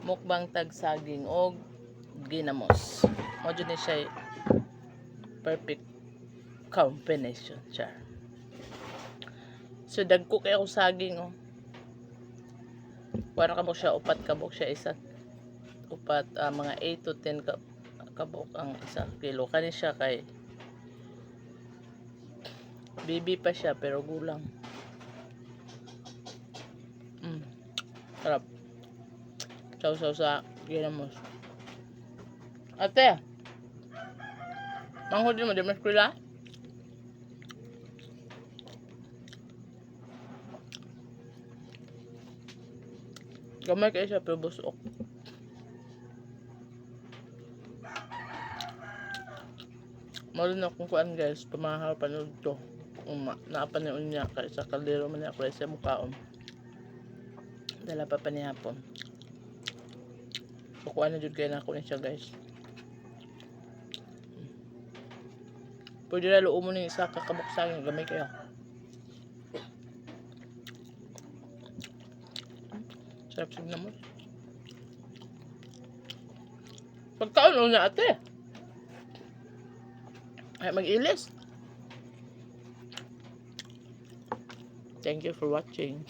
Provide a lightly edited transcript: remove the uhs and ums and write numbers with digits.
mukbang tag saging o ginamos. Mo jud ni siya perfect combination siya. So dagko kay ako saging oh. Para kabok siya upat kabok siya isa upat mga 8 to 10 kabok ang isa kilo kani siya kay baby pa siya pero gulang. Sarap. Sausaw sa ginamos. Ate, manghod mo di mas kula? Gamay kayo siya pero busok. Mali na kung kuan guys, pamahal panood to. Naapaniun niya kay sa kaldero man niya kay sa mukhaon. Dala pa panihapon. Kukuha na jud kay na ako ni siya guys. Pwede na luo mo ni isa kakabuksan gamay kayo. Sarap signa mo. Pagkaon na ate. Ay mag-ilis. Thank you for watching.